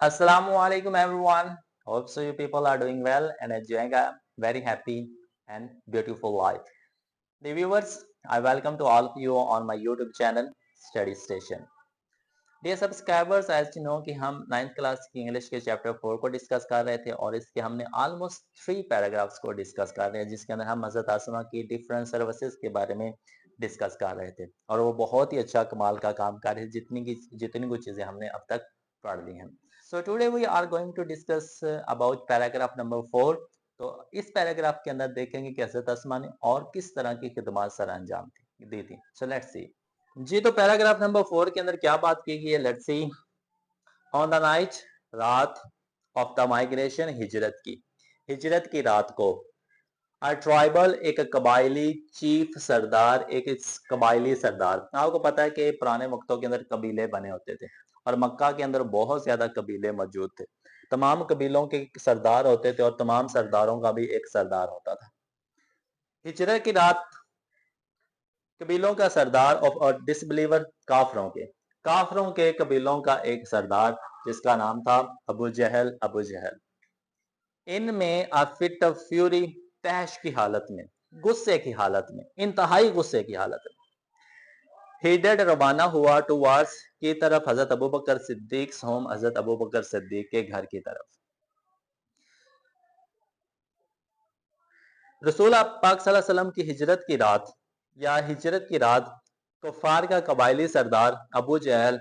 Assalamu alaikum everyone. Hope so you people are doing well and enjoying a very happy and beautiful life. The viewers, I welcome to all of you on my YouTube channel Study Station. Dear subscribers, as you know कि हम 9th class की English के chapter 4 को discuss कर रहे थे और इसके हमने ऑलमोस्ट 3 पैराग्राफ्स को डिस्कस कर रहे हैं जिसके अंदर हम हज़रत आसमा की डिफरेंट सर्विसेज के बारे में डिस्कस कर रहे थे और वो बहुत ही अच्छा कमाल का काम कर रहे थे जितनी कुछ चीज़ें हमने अब तक पढ़ ली हैं. So today we are going to discuss about paragraph number 4. तो इस पैराग्राफ के अंदर देखेंगे कि हज़रत आसमा ने और किस तरह की खिदमत सर अंजाम दी थी. So let's see. जी तो पैराग्राफ नंबर 4 के अंदर क्या बात की गई है. Let's see. On the night, रात ऑफ द माइग्रेशन, हिजरत की रात को, अ ट्राइबल, एक कबाइली चीफ, सरदार, एक कबाइली सरदार. आपको पता है कि पुराने वक्तों के अंदर कबीले बने होते थे और मक्का के अंदर बहुत ज्यादा कबीले मौजूद थे. तमाम कबीलों के सरदार होते थे और तमाम सरदारों का भी एक सरदार होता था. हिजरत की रात, कबीलों का सरदार और डिसबिलीवर, काफरों के कबीलों का एक सरदार जिसका नाम था अबू जहल. इनमें अ फिट ऑफ फ्यूरी, तहश की हालत में, गुस्से की हालत में, इंतहाई गुस्से की हालत में, हीडेड, रवाना हुआ, टुवार्ड्स, की तरफ, हजरत अबू बकर सिद्दीक होम, हजरत अबू बकर सिद्दीक के घर की तरफ. रसूल पाक सल्लल्लाहु अलैहि वसल्लम की हिजरत की रात या हिजरत की रात, कुफार का कबाइली सरदार अबू जहल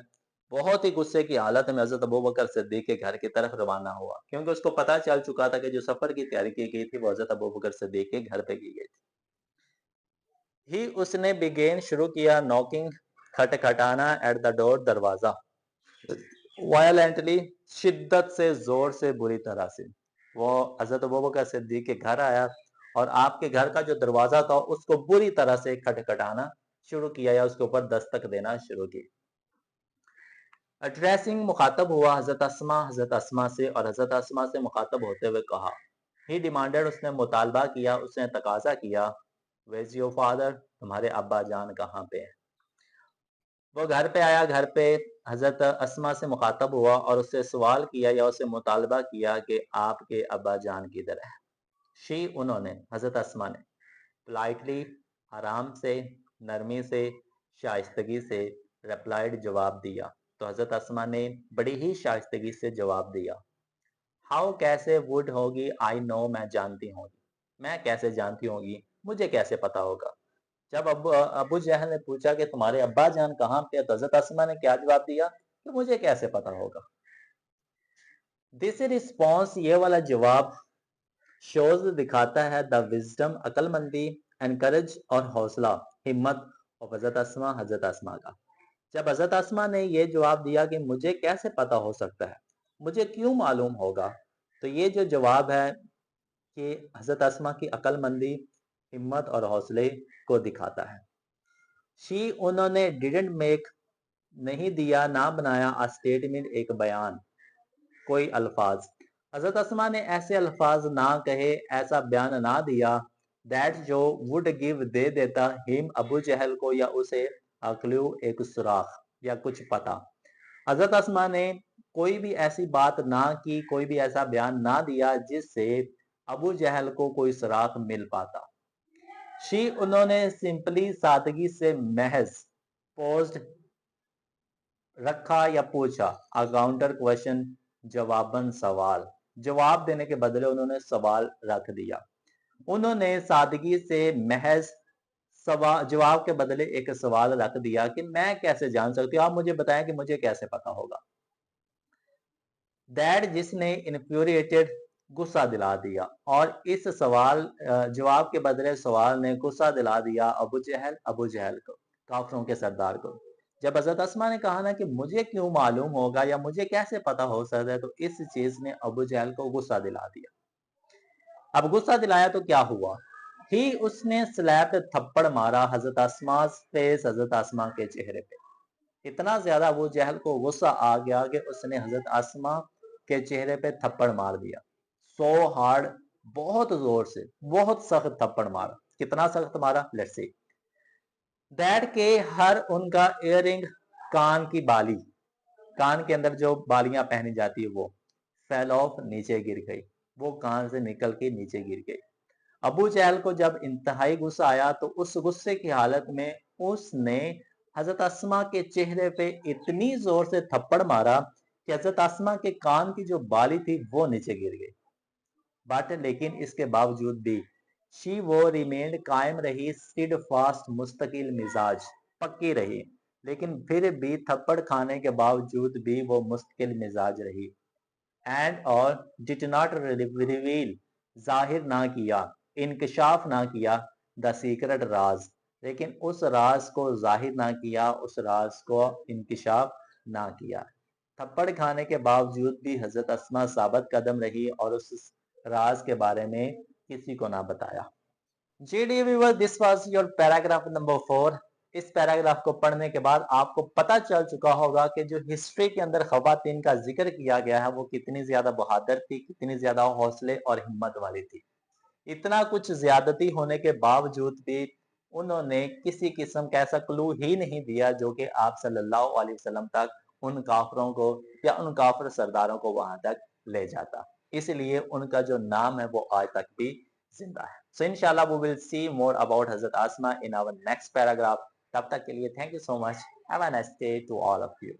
बहुत ही गुस्से की हालत में हजरत अबू बकर सिद्दीक के घर की तरफ रवाना हुआ क्योंकि उसको पता चल चुका था कि जो सफर की तैयारी की गई थी वो हजरत अबू बकर सिद्दीक के घर पे की गई थी. ही उसने बिगेन, शुरू किया, नॉकिंग, खटखटाना, एट द डोर, दरवाजा, वायलेंटली, शिद्दत से, जोर से, बुरी तरह से. वो हजरत अबू बकर सिद्दीक के घर आया और आपके घर का जो दरवाजा था उसको बुरी तरह से खटखटाना शुरू किया या उसके ऊपर दस्तक देना शुरू की. एड्रेसिंग, मुखातब हुआ हजरत अस्मा से और हजरत अस्मा से मुखातब होते हुए कहा. ही डिमांडेड, उसने मुतालबा किया, उसने तकाजा किया, वेज योर फादर, तुम्हारे अब्बा जान कहाँ पे हैं. वो घर पे आया, घर पे हजरत अस्मा से मुखातब हुआ और उससे सवाल किया या उससे मुतालबा किया कि आपके अब्बा जान किधर है. शी, उन्होंने, हजरत अस्मा ने, पोलाइटली, आराम से, नरमी से, शाइस्तगी से, रिप्लाइड, जवाब दिया. तो हजरत अस्मा ने बड़ी ही शाइस्तगी से जवाब दिया. हाउ, कैसे, वुड होगी, आई नो, मैं जानती होगी, मैं कैसे जानती होगी, मुझे कैसे पता होगा. जब अबू जहल ने पूछा कि तुम्हारे अब्बा जान कहाँ पे, तो हजरत अस्मा ने क्या जवाब दिया कि मुझे कैसे पता होगा. दिस रिस्पॉन्स, ये वाला जवाब, शोज, दिखाता है, द विजडम, अकलमंदी, एनकरेज, और हौसला, हिम्मत, और हजरत अस्मा का. जब हजरत अस्मा ने ये जवाब दिया कि मुझे कैसे पता हो सकता है, मुझे क्यों मालूम होगा, तो ये जो जवाब है कि हजरत अस्मा की अकलमंदी, हिम्मत और हौसले को दिखाता है. शी, उन्होंने, डिडंट मेक, नहीं दिया, ना बनाया, अ स्टेटमेंट, एक बयान, कोई अल्फाज. हजरत अस्मा ने ऐसे अल्फाज ना कहे, ऐसा बयान ना दिया, दैट जो, वुड गिव, दे देता, हिम, अबू जहल को या उसे, अक्लू, एक सुराख या कुछ पता. हजरत अस्मा ने कोई भी ऐसी बात ना की, कोई भी ऐसा बयान ना दिया जिससे अबू जहल को कोई सुराख मिल पाता. शी, उन्होंने, सिंपली, सादगी से, महज, पोज्ड, रखा या पूछा, अ काउंटर क्वेश्चन, जवाबन, सवाल, जवाब देने के बदले उन्होंने सवाल रख दिया. उन्होंने सादगी से, महज, सवाल, जवाब के बदले एक सवाल रख दिया कि मैं कैसे जान सकती हूँ, आप मुझे बताएं कि मुझे कैसे पता होगा. दैट, जिसने, इन्फ्यूरिएटेड, गुस्सा दिला दिया, और इस सवाल, जवाब के बदले सवाल ने गुस्सा दिला दिया अबू जहल को, काफरों के सरदार को. जब हजरत अस्मा ने कहा ना कि मुझे क्यों मालूम होगा या मुझे कैसे पता हो सकता है, तो इस चीज ने अबू जहल को गुस्सा दिला दिया. अब गुस्सा दिलाया तो क्या हुआ. ही, उसने, स्लैप, थप्पड़ मारा, हजरत अस्मा फेस, हजरत अस्मा के चेहरे पे. इतना ज्यादा अबू जहल को गुस्सा आ गया कि उसने हजरत अस्मा के चेहरे पे थप्पड़ मार दिया. सो हार्ड, बहुत जोर से, बहुत सख्त थप्पड़ मारा. कितना सख्त मारा, लेट्स सी. दैट के, हर, उनका, इयरिंग, कान की बाली, कान के अंदर जो बालियां पहनी जाती है वो फेल ऑफ, नीचे गिर गई, वो कान से निकल के नीचे गिर गई। अबू जहल को जब इंतहाई गुस्सा आया तो उस गुस्से की हालत में उसने हजरत अस्मा के चेहरे पे इतनी जोर से थप्पड़ मारा कि हजरत अस्मा के कान की जो बाली थी वो नीचे गिर गई। बट लेकिन इसके बावजूद भी शी वो रिमेंड, कायम रही, स्टिड फास्ट, मुस्तकिल मिजाज, पक्की रही। लेकिन फिर भी थप्पड़ खाने के बावजूद भी वो मुस्तकिल मिजाज रही। एंड और डिड नॉट रिवील, जाहिर ना किया, इंकशाफ ना किया, द सीक्रेट राज, लेकिन उस राज को जाहिर ना किया, उस राज को इंकशाफ ना किया। थप्पड़ खाने के बावजूद भी हजरत अस्मा साबित कदम रही और उस राज के बारे में किसी को ना बताया। G D viewer, this was your paragraph number 4। इस पैराग्राफ को पढ़ने के बाद आपको पता चल चुका होगा कि जो हिस्ट्री के अंदर खवातीन का जिक्र किया गया है वो कितनी ज्यादा बहादुर थी, कितनी ज्यादा हौसले और हिम्मत वाली थी। इतना कुछ ज्यादती होने के बावजूद भी उन्होंने किसी किस्म का ऐसा क्लू ही नहीं दिया जो कि आप सल्लल्लाहु अलैहि वसल्लम तक उन काफरों को या उन काफिर सरदारों को वहां तक ले जाता। इसलिए उनका जो नाम है वो आज तक भी जिंदा है। सो इंशाल्लाह we will see more about हजरत Asma in our next paragraph. तब तक के लिए thank you so much. Have a nice day to all of you.